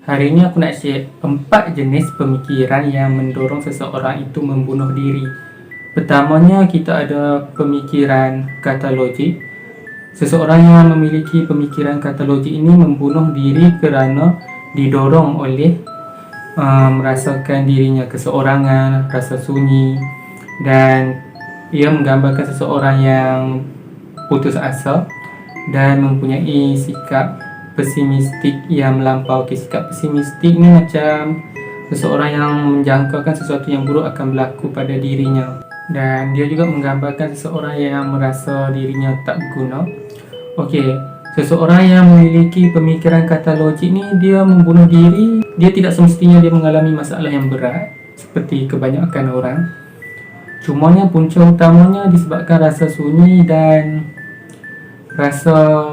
Hari ini aku nak share 4 jenis pemikiran yang mendorong seseorang itu membunuh diri. Pertamanya, kita ada pemikiran kata logik. Seseorang yang memiliki pemikiran kata logik ini membunuh diri kerana didorong oleh merasakan dirinya keseorangan, rasa sunyi, dan ia menggambarkan seseorang yang putus asa dan mempunyai sikap pesimistik yang melampaui. Sikap pesimistik ni macam seseorang yang menjangkakan sesuatu yang buruk akan berlaku pada dirinya, dan dia juga menggambarkan seseorang yang merasa dirinya tak berguna. Okey, seseorang yang memiliki pemikiran kata logik ni, dia membunuh diri, dia tidak semestinya dia mengalami masalah yang berat seperti kebanyakan orang. Cumanya punca utamanya disebabkan rasa sunyi dan rasa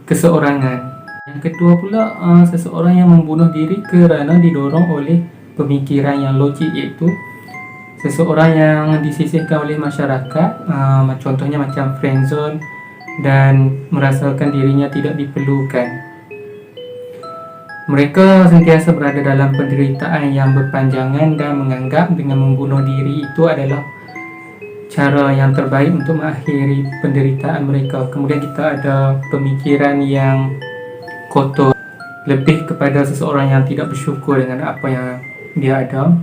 keseorangan. Yang kedua pula, seseorang yang membunuh diri kerana didorong oleh pemikiran yang logik, iaitu seseorang yang disisihkan oleh masyarakat, contohnya macam friendzone, dan merasakan dirinya tidak diperlukan. Mereka sentiasa berada dalam penderitaan yang berpanjangan dan menganggap dengan membunuh diri itu adalah cara yang terbaik untuk mengakhiri penderitaan mereka. Kemudian kita ada pemikiran yang kotor, lebih kepada seseorang yang tidak bersyukur dengan apa yang dia ada.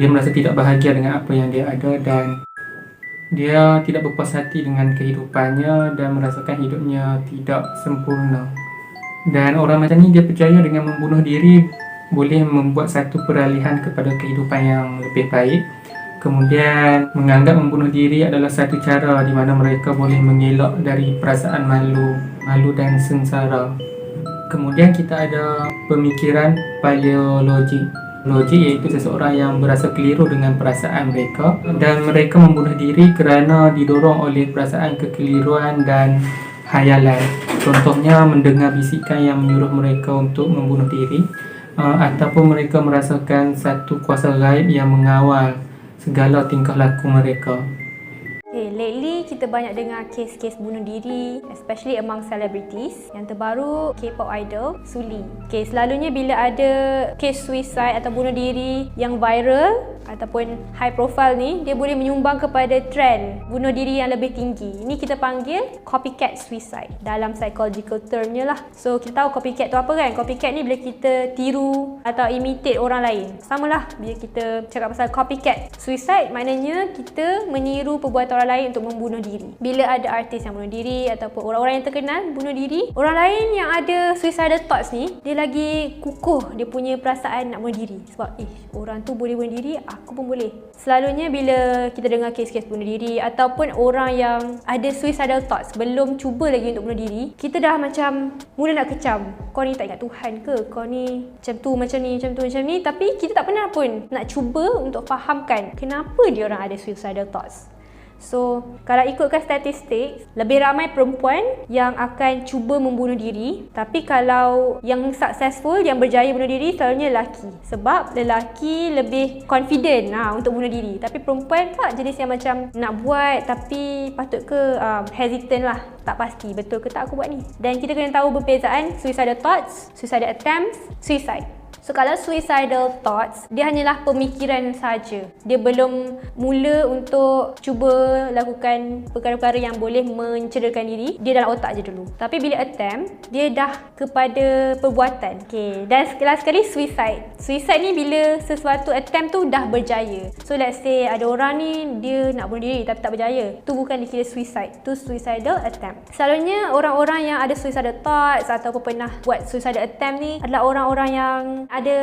Dia merasa tidak bahagia dengan apa yang dia ada, dan dia tidak berpuas hati dengan kehidupannya dan merasakan hidupnya tidak sempurna. Dan orang macam ni, dia percaya dengan membunuh diri boleh membuat satu peralihan kepada kehidupan yang lebih baik. Kemudian menganggap membunuh diri adalah satu cara di mana mereka boleh mengelak dari perasaan malu dan sengsara. Kemudian kita ada pemikiran paleologik. Logik iaitu seseorang yang berasa keliru dengan perasaan mereka, dan mereka membunuh diri kerana didorong oleh perasaan kekeliruan dan hayalan. Contohnya mendengar bisikan yang menyuruh mereka untuk membunuh diri, ataupun mereka merasakan satu kuasa gaib yang mengawal segala tingkah laku mereka. Lately kita banyak dengar kes-kes bunuh diri, especially among celebrities. Yang terbaru, K-pop idol Sulli. Selalunya bila ada kes suicide atau bunuh diri yang viral ataupun high profile ni, dia boleh menyumbang kepada trend bunuh diri yang lebih tinggi. Ini kita panggil copycat suicide dalam psychological termnya lah. So kita tahu copycat tu apa kan? Copycat ni bila kita tiru atau imitate orang lain. Samalah bila kita cakap pasal copycat suicide, maknanya kita meniru perbuatan orang lain untuk membunuh diri. Bila ada artis yang bunuh diri ataupun orang-orang yang terkenal bunuh diri, orang lain yang ada suicidal thoughts ni, dia lagi kukuh dia punya perasaan nak bunuh diri. Sebab orang tu boleh bunuh diri, aku pun boleh. Selalunya bila kita dengar kes-kes bunuh diri ataupun orang yang ada suicidal thoughts, belum cuba lagi untuk bunuh diri, kita dah macam mula nak kecam. Kau ni tak ingat Tuhan ke? Kau ni macam tu, macam ni, macam tu, macam ni. Tapi kita tak pernah pun nak cuba untuk fahamkan kenapa dia orang ada suicidal thoughts. So, kalau ikutkan statistik, lebih ramai perempuan yang akan cuba membunuh diri. Tapi kalau yang successful, yang berjaya bunuh diri, selalunya lelaki. Sebab lelaki lebih confident untuk bunuh diri. Tapi perempuan tak jenis yang macam nak buat tapi patut ke hesitant lah. Tak pasti betul ke tak aku buat ni. Dan kita kena tahu perbezaan suicidal thoughts, suicidal attempts, suicide. So kalau suicidal thoughts, dia hanyalah pemikiran saja. Dia belum mula untuk cuba lakukan perkara-perkara yang boleh mencederakan diri. Dia dalam otak je dulu. Tapi bila attempt, dia dah kepada perbuatan. Dan last sekali suicide. Suicide ni bila sesuatu attempt tu dah berjaya. So let's say ada orang ni dia nak bunuh diri tapi tak berjaya. Tu bukan dikira suicide. Tu suicidal attempt. Selalunya orang-orang yang ada suicidal thoughts ataupun pernah buat suicidal attempt ni adalah orang-orang yang ada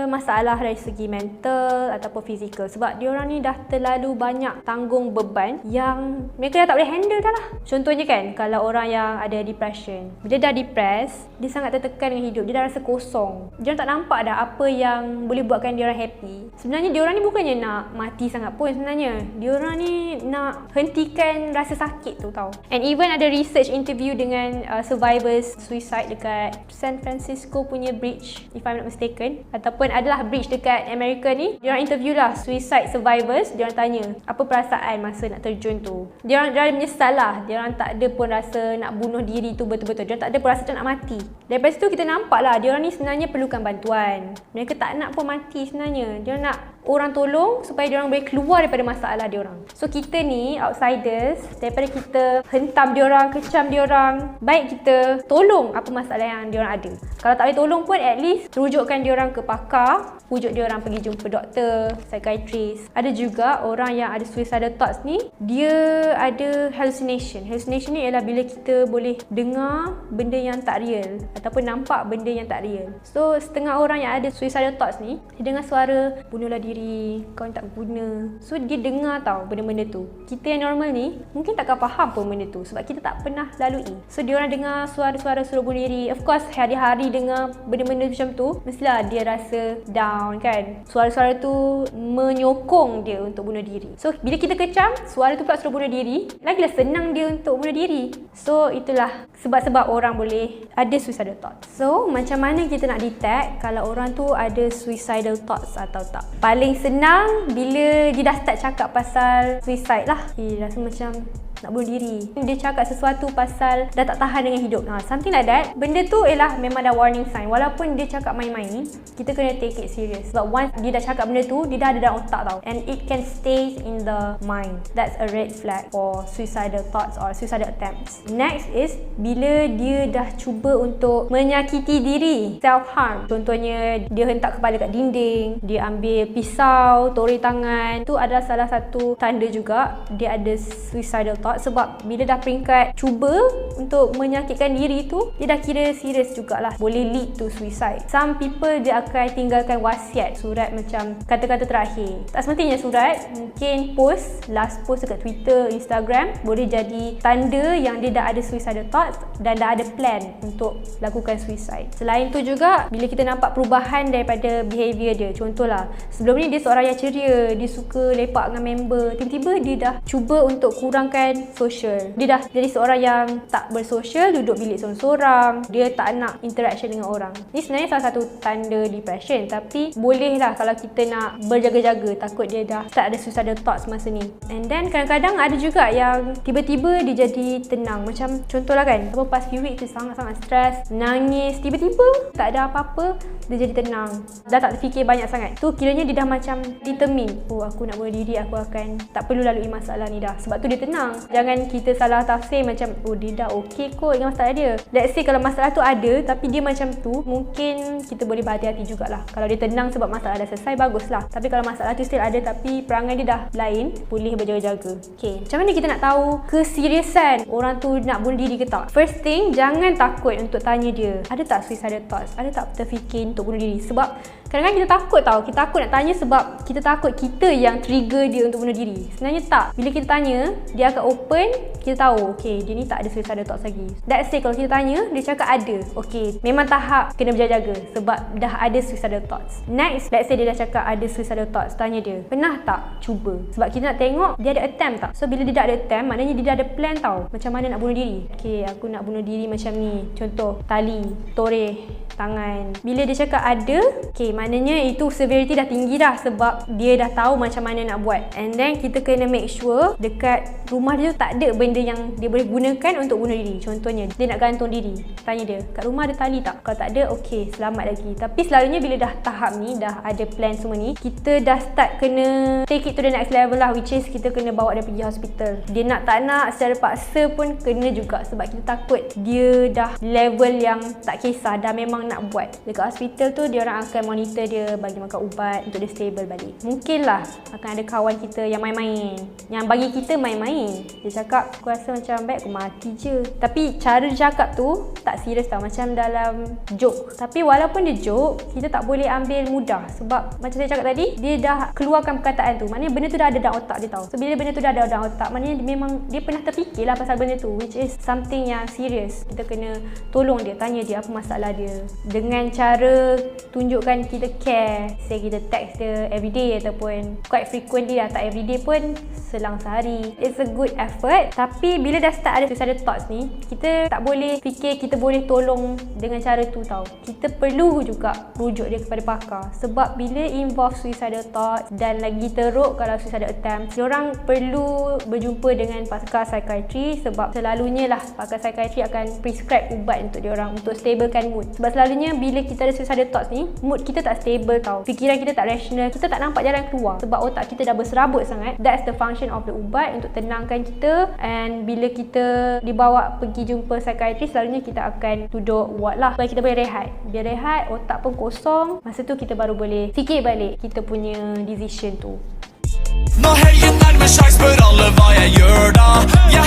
masalah dari segi mental ataupun fizikal. Sebab diorang ni dah terlalu banyak tanggung beban yang mereka dah tak boleh handle dah lah. Contohnya kan, kalau orang yang ada depression, bila dah depressed, dia sangat tertekan dengan hidup. Dia dah rasa kosong. Dia tak nampak dah apa yang boleh buatkan diorang happy. Sebenarnya diorang ni bukannya nak mati sangat pun sebenarnya. Diorang ni nak hentikan rasa sakit tu tau. And even ada research interview dengan survivors suicide dekat San Francisco punya bridge, if I'm not mistaken. taken ataupun adalah breach dekat Amerika ni. Diorang interview lah suicide survivors. Diorang tanya apa perasaan masa nak terjun tu. Diorang menyesal lah. Diorang tak ada pun rasa nak bunuh diri tu betul-betul. Diorang tak ada pun rasa macam nak mati. Daripada situ kita nampak lah diorang ni sebenarnya perlukan bantuan. Mereka tak nak pun mati sebenarnya. Diorang nak orang tolong supaya diorang boleh keluar daripada masalah diorang. So kita ni outsiders, daripada kita hentam diorang, kecam diorang, baik kita tolong apa masalah yang diorang ada. Kalau tak boleh tolong pun at least rujukkan diorang ke pakar, pujuk diorang pergi jumpa doktor, psychiatrist. Ada juga orang yang ada suicidal thoughts ni, dia ada hallucination. Hallucination ni ialah bila kita boleh dengar benda yang tak real ataupun nampak benda yang tak real. So setengah orang yang ada suicidal thoughts ni, dia dengar suara bunuhlah diri, kau ni tak guna. So dia dengar tau benda-benda tu. Kita yang normal ni mungkin takkan faham pun benda tu sebab kita tak pernah lalui. So dia orang dengar suara-suara suruh bunuh diri. Of course hari-hari dengar benda-benda macam tu, mestilah dia rasa down kan. Suara-suara tu menyokong dia untuk bunuh diri. So bila kita kecam, suara tu pula suruh bunuh diri, lagilah senang dia untuk bunuh diri. So itulah sebab-sebab orang boleh ada suicidal thoughts. So macam mana kita nak detect kalau orang tu ada suicidal thoughts atau tak? Paling senang bila dia dah start cakap pasal suicide lah. Rasa macam nak bunuh diri. Dia cakap sesuatu pasal dah tak tahan dengan hidup. Something like that. Benda tu ialah memang dah warning sign. Walaupun dia cakap main-main, kita kena take it serious. Sebab once dia dah cakap benda tu, dia dah ada dalam otak tau. And it can stay in the mind. That's a red flag for suicidal thoughts or suicidal attempts. Next is bila dia dah cuba untuk menyakiti diri, self-harm. Contohnya, dia hentak kepala kat dinding, dia ambil pisau, tore tangan. Tu adalah salah satu tanda juga dia ada suicidal thoughts. Sebab bila dah peringkat cuba untuk menyakitkan diri tu, dia dah kira serius jugalah, boleh lead to suicide. Some people dia akan tinggalkan wasiat, surat macam kata-kata terakhir. Tak semestinya surat, mungkin post, last post dekat Twitter, Instagram, boleh jadi tanda yang dia dah ada suicidal thoughts dan dah ada plan untuk lakukan suicide. Selain tu juga, bila kita nampak perubahan daripada behaviour dia, contohlah sebelum ni dia seorang yang ceria, dia suka lepak dengan member, tiba-tiba dia dah cuba untuk kurangkan social. Dia dah jadi seorang yang tak bersosial, duduk bilik seorang-seorang, dia tak nak interaction dengan orang. Ni sebenarnya salah satu tanda depression, tapi bolehlah kalau kita nak berjaga-jaga, takut dia dah start ada suicidal thoughts masa ni. And then kadang-kadang ada juga yang tiba-tiba dia jadi tenang. Macam contohlah kan, past few weeks dia sangat-sangat stres, nangis, tiba-tiba tak ada apa-apa, dia jadi tenang, dah tak terfikir banyak sangat. Tu kiranya dia dah macam determine, oh aku nak bunuh diri, aku akan tak perlu lalui masalah ni dah. Sebab tu dia tenang. Jangan kita salah tafsir macam oh dia dah okey kot dengan masalah dia. Let's say kalau masalah tu ada tapi dia macam tu, mungkin kita boleh berhati-hati jugalah. Kalau dia tenang sebab masalah dah selesai, baguslah. Tapi kalau masalah tu still ada tapi perangai dia dah lain, boleh berjaga-jaga. Okay, macam mana kita nak tahu keseriusan orang tu nak bunuh diri ke tak? First thing, jangan takut untuk tanya dia, ada tak suicidal thoughts? Ada tak terfikir untuk bunuh diri? Sebab kadang-kadang kita takut tau. Kita takut nak tanya sebab kita takut kita yang trigger dia untuk bunuh diri. Sebenarnya tak. Bila kita tanya, dia akan open, kita tahu okay, dia ni tak ada suicidal thoughts lagi. Let's say kalau kita tanya, dia cakap ada, okay, memang tahap kena berjaga-jaga sebab dah ada suicidal thoughts. Next, let's say dia dah cakap ada suicidal thoughts, tanya dia, pernah tak cuba? Sebab kita nak tengok dia ada attempt tak. So bila dia dah ada attempt, maknanya dia dah ada plan tau macam mana nak bunuh diri. Okay, aku nak bunuh diri macam ni. Contoh, tali, tore tangan. Bila dia cakap ada, okay, maknanya itu severity dah tinggi dah sebab dia dah tahu macam mana nak buat. And then kita kena make sure dekat rumah dia tak ada benda yang dia boleh gunakan untuk bunuh diri. Contohnya, dia nak gantung diri. Tanya dia, kat rumah ada tali tak? Kalau tak ada, okay, selamat lagi. Tapi selalunya bila dah tahap ni, dah ada plan semua ni, kita dah start kena take it to the next level lah, which is kita kena bawa dia pergi hospital. Dia nak tak nak, secara paksa pun kena juga sebab kita takut dia dah level yang tak kisah, dah memang nak buat. Dekat hospital tu, dia orang akan monitor dia, bagi makan ubat untuk dia stable balik. Mungkinlah akan ada kawan kita yang main-main, yang bagi kita main-main. Dia cakap, aku rasa macam baik aku mati je. Tapi cara dia cakap tu tak serius tau, macam dalam joke. Tapi walaupun dia joke, kita tak boleh ambil mudah sebab macam saya cakap tadi, dia dah keluarkan perkataan tu. Maknanya benda tu dah ada dalam otak dia tau. So bila benda tu dah ada dalam otak, maknanya memang dia pernah terfikirlah pasal benda tu, which is something yang serius. Kita kena tolong dia, tanya dia apa masalah dia dengan cara tunjukkan kita kita care, say kita text dia everyday ataupun quite frequently lah, tak everyday pun, selang sehari. It's a good effort. Tapi bila dah start ada suicidal thoughts ni, kita tak boleh fikir kita boleh tolong dengan cara tu tau. Kita perlu juga rujuk dia kepada pakar. Sebab bila involve suicidal thoughts dan lagi teruk kalau suicidal attempt, diorang perlu berjumpa dengan pakar psikiatri. Sebab selalunya lah pakar psikiatri akan prescribe ubat untuk diorang untuk stablekan mood. Sebab selalunya bila kita ada suicidal thoughts ni, mood kita tak stable tau. Fikiran kita tak rational, kita tak nampak jalan keluar sebab otak kita dah berserabut sangat. That's the function of the ubat, untuk tenangkan kita. And bila kita dibawa pergi jumpa psikiatri, selalunya kita akan duduk ward lah supaya kita boleh rehat. Biar rehat, otak pun kosong. Masa tu kita baru boleh fikir balik kita punya decision tu. Nå helgen nærmer seg, spør alle hva jeg gjør da. Jeg